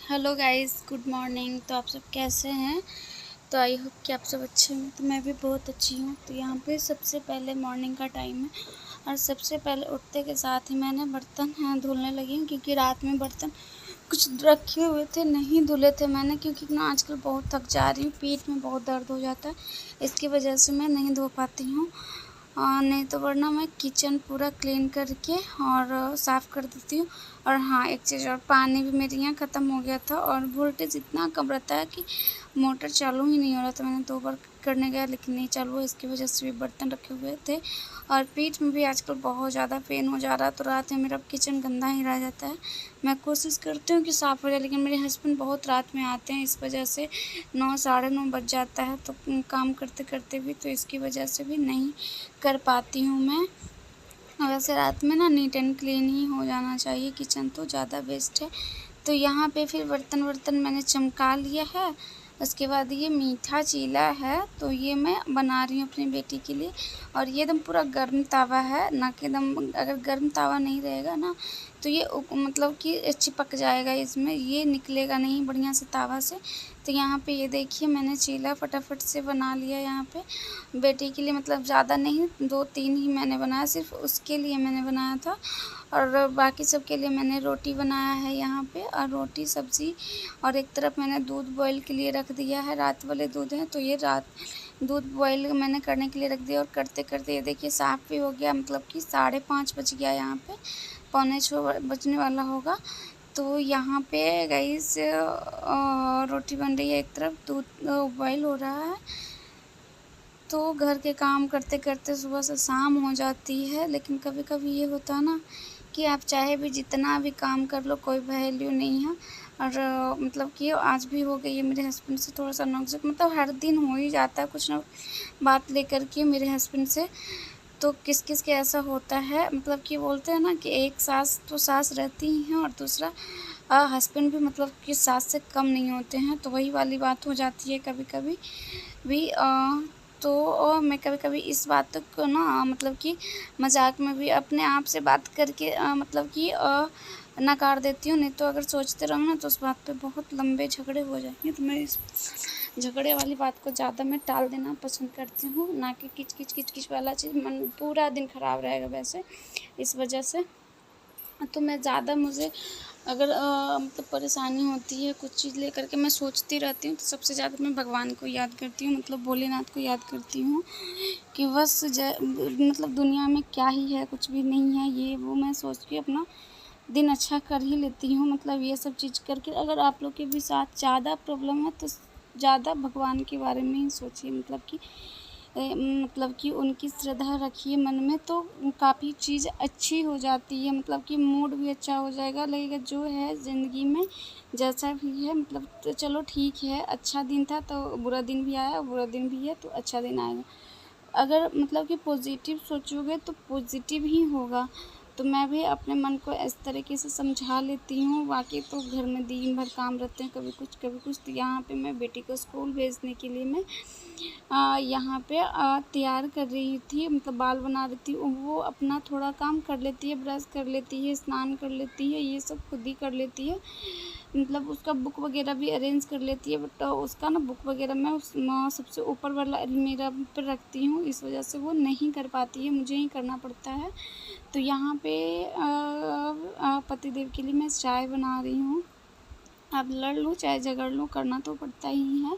Hello guys, good morning. तो आप सब कैसे हैं? तो आई होप कि आप सब अच्छे हैं। तो मैं भी बहुत अच्छी हूँ। तो यहाँ पे सबसे पहले मॉर्निंग का टाइम है और सबसे पहले उठते के साथ ही मैंने बर्तन धुलने लगी हूँ, क्योंकि रात में बर्तन कुछ रखे हुए थे, नहीं धुले थे मैंने, क्योंकि ना आजकल बहुत थक जा रही हूँ, पीठ में बहुत दर्द हो जाता है, इसकी वजह से मैं नहीं धो पाती हूँ। नहीं तो वरना मैं किचन पूरा क्लीन करके और साफ़ कर देती हूँ। और हाँ, एक चीज़ और, पानी भी मेरे यहाँ ख़त्म हो गया था और वोल्टेज इतना कम रहता है कि मोटर चालू ही नहीं हो रहा था। मैंने 2 बार करने गया लेकिन नहीं चालू हुआ, इसकी वजह से भी बर्तन रखे हुए थे और पीठ में भी आजकल बहुत ज़्यादा पेन हो जा रहा है। तो रात में मेरा किचन गंदा ही रह जाता है। मैं कोशिश करती हूँ कि साफ़ हो जाए, लेकिन मेरे हस्बैंड बहुत रात में आते हैं, इस वजह से 9 साढ़े 9 बज जाता है। तो काम करते करते भी, तो इसकी वजह से भी नहीं कर पाती हूँ मैं। वैसे रात में ना नीट एंड क्लीन ही हो जाना चाहिए किचन, तो ज़्यादा बेस्ट है। तो यहाँ पे फिर बर्तन मैंने चमका लिया है। उसके बाद ये मीठा चीला है, तो ये मैं बना रही हूँ अपनी बेटी के लिए। और ये एकदम पूरा गर्म तवा है ना, कि एकदम, अगर गर्म तवा नहीं रहेगा ना तो ये मतलब कि चिपक जाएगा, इसमें ये निकलेगा नहीं बढ़िया से तवा से। तो यहाँ पे ये देखिए, मैंने चीला फटाफट से बना लिया यहाँ पे बेटी के लिए, मतलब ज़्यादा नहीं, 2-3 ही मैंने बनाया, सिर्फ उसके लिए मैंने बनाया था। और बाकी सब के लिए मैंने रोटी बनाया है यहाँ पे, और रोटी सब्ज़ी। और एक तरफ मैंने दूध बॉईल के लिए रख दिया है, रात वाले दूध हैं, तो ये रात दूध बॉईल मैंने करने के लिए रख दिया। और करते करते ये देखिए साफ़ भी हो गया, मतलब कि 5:30 बज गया यहाँ पे, 6:45 बजने वाला होगा। तो यहाँ पे गाइस रोटी बन रही है, एक तरफ दूध बॉईल हो रहा है। तो घर के काम करते करते सुबह से शाम हो जाती है, लेकिन कभी कभी ये होता है ना कि आप चाहे भी जितना भी काम कर लो, कोई वैल्यू नहीं है। और मतलब कि आज भी हो गई है मेरे हस्बैंड से थोड़ा सा नोक-झोंक, मतलब हर दिन हो ही जाता है कुछ ना बात लेकर के मेरे हस्बैंड से। तो किस-किस के ऐसा होता है, मतलब कि बोलते हैं ना कि एक सास तो सास रहती ही हैं, और दूसरा हस्बैंड भी मतलब कि सास से कम नहीं होते हैं। तो वही वाली बात हो जाती है कभी-कभी भी। तो मैं कभी-कभी इस बात को ना, मतलब कि मज़ाक में भी अपने आप से बात करके मतलब कि नकार देती हूँ। नहीं तो अगर सोचते रहो ना तो उस बात पे बहुत लंबे झगड़े हो जाएँगे। तो मैं इस झगड़े वाली बात को ज़्यादा मैं टाल देना पसंद करती हूँ, ना कि किच-किच वाला चीज़, मन पूरा दिन ख़राब रहेगा वैसे, इस वजह से। तो मैं ज़्यादा, मुझे अगर मतलब परेशानी होती है कुछ चीज़ लेकर के, मैं सोचती रहती हूँ, तो सबसे ज़्यादा मैं भगवान को याद करती हूँ, मतलब भोलेनाथ को याद करती हूँ कि बस मतलब दुनिया में क्या ही है, कुछ भी नहीं है, ये वो मैं सोच के अपना दिन अच्छा कर ही लेती हूँ। मतलब ये सब चीज़ करके, अगर आप लोग के भी साथ ज़्यादा प्रॉब्लम है तो ज़्यादा भगवान के बारे में ही सोचिए, मतलब कि मतलब कि उनकी श्रद्धा रखिए मन में, तो काफ़ी चीज़ अच्छी हो जाती है, मतलब कि मूड भी अच्छा हो जाएगा, लगेगा जो है ज़िंदगी में जैसा भी है, मतलब तो चलो ठीक है, अच्छा दिन था तो बुरा दिन भी आया, बुरा दिन भी है तो अच्छा दिन आएगा। अगर मतलब कि पॉज़िटिव सोचोगे तो पॉज़िटिव ही होगा। तो मैं भी अपने मन को इस तरीके से समझा लेती हूँ। बाकी तो घर में दिन भर काम रहते हैं, कभी कुछ। तो यहाँ पे मैं बेटी को स्कूल भेजने के लिए मैं यहाँ पे तैयार कर रही थी, मतलब बाल बना रही थी। वो अपना थोड़ा काम कर लेती है, ब्रश कर लेती है, स्नान कर लेती है, ये सब खुद ही कर लेती है। मतलब उसका बुक वगैरह भी अरेंज कर लेती है, बट उसका ना बुक वगैरह मैं सबसे ऊपर वाला अलमीरा पे रखती हूँ, इस वजह से वो नहीं कर पाती है, मुझे ही करना पड़ता है। तो यहाँ पे पतिदेव के लिए मैं चाय बना रही हूँ। अब लड़ लूँ चाहे झगड़ लूँ, करना तो पड़ता ही है।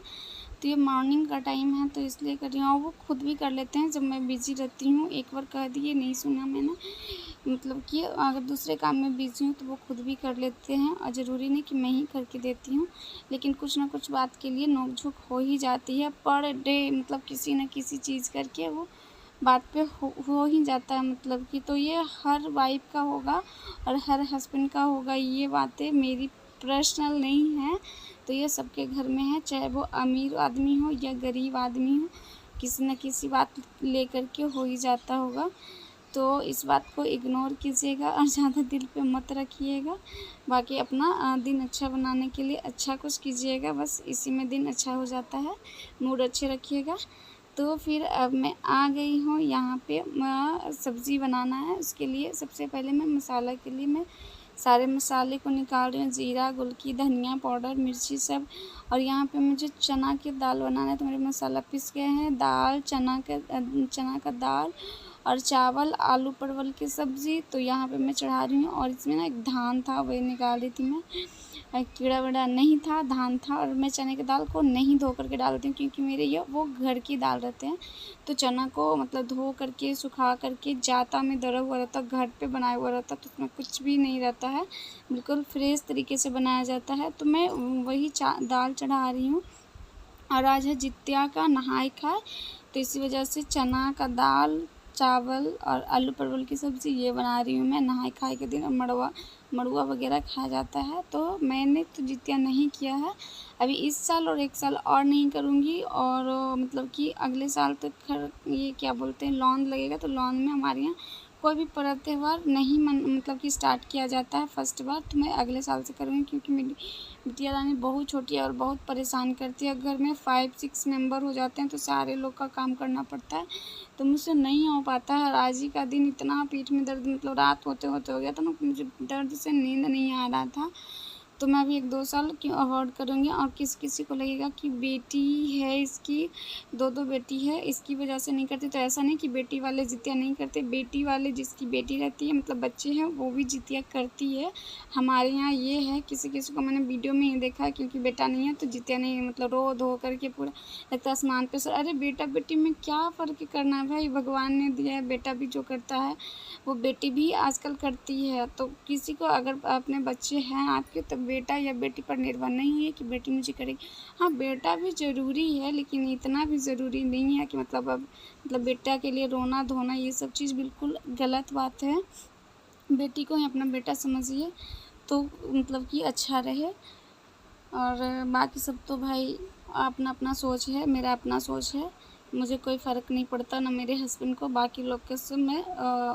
तो ये मॉर्निंग का टाइम है तो इसलिए कर रही हूँ, और वो खुद भी कर लेते हैं जब मैं बिज़ी रहती हूँ। एक बार कह दिए, नहीं सुना मैंने, मतलब कि अगर दूसरे काम में बिज़ी हूँ तो वो खुद भी कर लेते हैं, और ज़रूरी नहीं कि मैं ही करके देती हूँ। लेकिन कुछ ना कुछ बात के लिए नोक-झोंक हो ही जाती है पर डे, मतलब किसी न किसी चीज़ करके वो बात पे हो ही जाता है, मतलब कि। तो ये हर वाइफ़ का होगा और हर हस्बैंड का होगा, ये बातें मेरी पर्सनल नहीं हैं। तो ये सबके घर में है, चाहे वो अमीर आदमी हो या गरीब आदमी हो, किसी न किसी बात लेकर के हो ही जाता होगा। तो इस बात को इग्नोर कीजिएगा और ज़्यादा दिल पे मत रखिएगा। बाकी अपना दिन अच्छा बनाने के लिए अच्छा कुछ कीजिएगा, बस इसी में दिन अच्छा हो जाता है। मूड अच्छे रखिएगा। तो फिर अब मैं आ गई हूँ यहाँ पे, सब्ज़ी बनाना है, उसके लिए सबसे पहले मैं मसाला के लिए मैं सारे मसाले को निकाल रही हूँ, ज़ीरा, गुलकी, धनिया पाउडर, मिर्ची सब। और यहाँ पे मुझे चना की दाल बनाना है, तो मेरे मसाला पीस गए हैं। दाल, चना का दाल और चावल, आलू परवल की सब्ज़ी तो यहाँ पे मैं चढ़ा रही हूँ। और इसमें ना एक धान था, वही निकाल रही थी मैं। कीड़ा वीड़ा नहीं था, धान था। और मैं चने की दाल को नहीं धो करके डालती हूँ, क्योंकि मेरे ये वो घर की दाल रहते हैं। तो चना को मतलब धो करके सुखा करके जाता में दरा हुआ रहता, घर पे बनाया हुआ रहता, तो उसमें कुछ भी नहीं रहता है, बिल्कुल फ्रेश तरीके से बनाया जाता है। तो मैं वही दाल चढ़ा रही हूँ। और आज है जित्या का नहाय खाए, तो इसी वजह से चना का दाल, चावल और आलू परवल की सब्ज़ी ये बना रही हूँ मैं। नहाय खाए के दिन मड़ुआ वगैरह खाया जाता है। तो मैंने तो जित्या नहीं किया है अभी इस साल, और 1 साल और नहीं करूँगी। और मतलब कि अगले साल तक ये क्या बोलते हैं, लॉन लगेगा, तो लॉन में हमारे यहाँ कोई भी पर्व त्यौहार नहीं मतलब कि स्टार्ट किया जाता है फर्स्ट बार। तो मैं अगले साल से करूँगी, क्योंकि मेरी बिटिया रानी बहुत छोटी है और बहुत परेशान करती है। घर में 5-6 मेंबर हो जाते हैं, तो सारे लोग का काम करना पड़ता है, तो मुझसे नहीं हो पाता है। और आज ही का दिन इतना पीठ में दर्द, मतलब रात होते होते हो गया था ना, मुझे दर्द से नींद नहीं आ रहा था। तो मैं अभी 1-2 साल क्यों अवॉइड करूँगी। और किसी को लगेगा कि बेटी है इसकी, 2 बेटी है, इसकी वजह से नहीं करती। तो ऐसा नहीं कि बेटी वाले जितिया नहीं करते, बेटी वाले जिसकी बेटी रहती है, मतलब बच्चे हैं, वो भी जितिया करती है। हमारे यहाँ ये है, किसी को मैंने वीडियो में ही देखा है, क्योंकि बेटा नहीं है तो जितिया नहीं, मतलब रो धो करके पूरा लगता आसमान पे सर। अरे बेटा बेटी में क्या फ़र्क करना है भाई, भगवान ने दिया है, बेटा भी जो करता है वो बेटी भी आजकल करती है। तो किसी को अगर अपने बच्चे हैं आपके, तो बेटा या बेटी पर निर्भर नहीं है कि बेटी मुझे करेगी। हाँ, बेटा भी ज़रूरी है, लेकिन इतना भी ज़रूरी नहीं है कि मतलब बेटा के लिए रोना धोना ये सब चीज़ बिल्कुल गलत बात है। बेटी को ही अपना बेटा समझिए, तो मतलब कि अच्छा रहे। और बाकी सब तो भाई अपना अपना सोच है, मेरा अपना सोच है। मुझे कोई फ़र्क नहीं पड़ता, ना मेरे हस्बैंड को। बाकी लोग के से मैं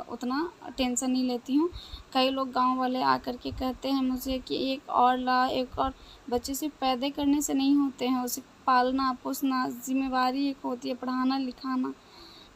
उतना टेंशन नहीं लेती हूँ। कई लोग गांव वाले आकर के कहते हैं मुझे कि एक और ला, एक और। बच्चे सिर्फ पैदा करने से नहीं होते हैं, उसे पालना पोसना ज़िम्मेवारी एक होती है, पढ़ाना लिखाना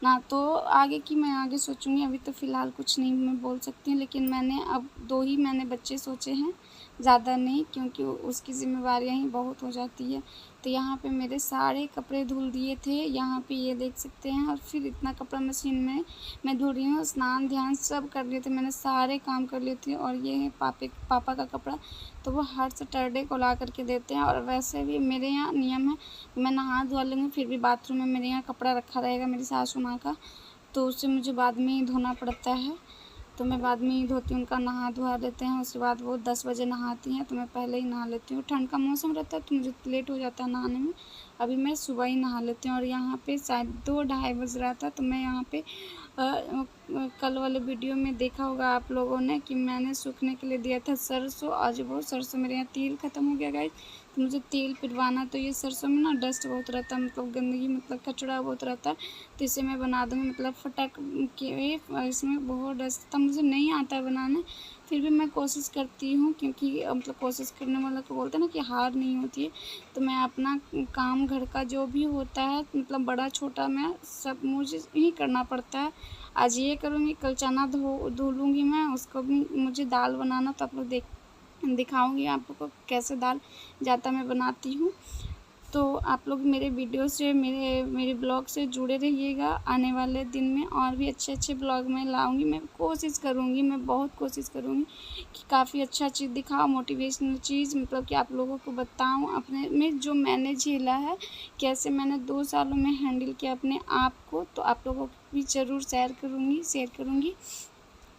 ना। तो आगे की मैं आगे सोचूंगी, अभी तो फ़िलहाल कुछ नहीं मैं बोल सकती हूँ। लेकिन मैंने अब 2 ही मैंने बच्चे सोचे हैं, ज़्यादा नहीं, क्योंकि उसकी ज़िम्मेवारियाँ ही बहुत हो जाती है। तो यहाँ पे मेरे सारे कपड़े धुल दिए थे, यहाँ पे ये देख सकते हैं। और फिर इतना कपड़ा मशीन में मैं धुल रही हूँ, स्नान ध्यान सब कर लिए थे मैंने, सारे काम कर लिए थे। और ये है पापा का कपड़ा, तो वो हर सैटरडे को ला करके देते हैं। और वैसे भी मेरे यहाँ नियम है, मैं नहा धुआ लूँगी, फिर भी बाथरूम में मेरे यहाँ कपड़ा रखा रहेगा मेरी सासू माँ का, तो उसे मुझे बाद में ही धोना पड़ता है। तो मैं बाद में ही धोती हूँ, उनका नहा धुआ देते हैं। उसके बाद वो 10 बजे नहाती हैं, तो मैं पहले ही नहा लेती हूँ। ठंड का मौसम रहता है तो मुझे लेट हो जाता है नहाने में, अभी मैं सुबह ही नहा लेती हूँ। और यहाँ पे शायद 2-2:30 बज रहा था, तो मैं यहाँ पे कल वाले वीडियो में देखा होगा आप लोगों ने कि मैंने सूखने के लिए दिया था सरसों। आज वो सरसों मेरे यहाँ तेल ख़त्म हो गया गाइस, तो मुझे तेल पिलवाना। तो ये सरसों में ना डस्ट बहुत रहता है, मतलब गंदगी, मतलब कचरा बहुत रहता है, तो इसे मैं बना दूँगी, मतलब फटक के। इसमें बहुत डस्ट था, मुझे नहीं आता है बनाने, फिर भी मैं कोशिश करती हूँ, क्योंकि मतलब कोशिश करने वाला को बोलते हैं ना कि हार नहीं होती है। तो मैं अपना काम घर का जो भी होता है, मतलब बड़ा छोटा, मैं सब मुझे ही करना पड़ता है। आज ये करूँगी, कल चना धो लूँगी मैं, उसको भी मुझे दाल बनाना, तो आप लोग दिखाऊँगी आप लोग को कैसे दाल जाता मैं बनाती हूँ। तो आप लोग मेरे वीडियो से, मेरे ब्लॉग से जुड़े रहिएगा। आने वाले दिन में और भी अच्छे ब्लॉग मैं लाऊंगी। मैं कोशिश करूंगी, मैं बहुत कोशिश करूंगी कि काफ़ी अच्छा चीज़ दिखाऊँ, मोटिवेशनल चीज़, मतलब कि आप लोगों को बताऊं अपने में जो मैंने झेला है, कैसे मैंने 2 सालों में हैंडल किया अपने आप को। तो आप लोगों को भी ज़रूर शेयर करूँगी।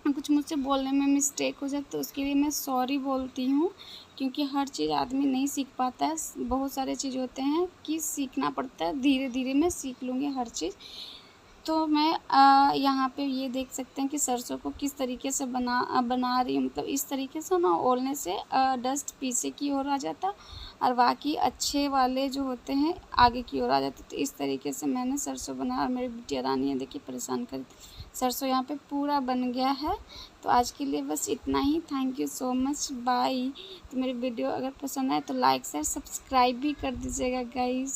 कुछ मुझसे बोलने में मिस्टेक हो जाए तो उसके लिए मैं सॉरी बोलती हूँ, क्योंकि हर चीज़ आदमी नहीं सीख पाता है। बहुत सारे चीज़ होते हैं कि सीखना पड़ता है, धीरे धीरे मैं सीख लूँगी हर चीज़। तो मैं यहाँ पे ये देख सकते हैं कि सरसों को किस तरीके से बना रही हूँ, मतलब इस तरीके से ना ओलने से डस्ट पीछे की ओर आ जाता, और बाकी अच्छे वाले जो होते हैं आगे की ओर आ जाते। तो इस तरीके से मैंने सरसों बनाया, और मेरी बिटिया रानी है देखिए परेशान कर। सरसों यहाँ पे पूरा बन गया है। तो आज के लिए बस इतना ही। Thank you so much, bye. तो मेरी वीडियो अगर पसंद आए तो लाइक शेयर सब्सक्राइब भी कर दीजिएगा गाइस।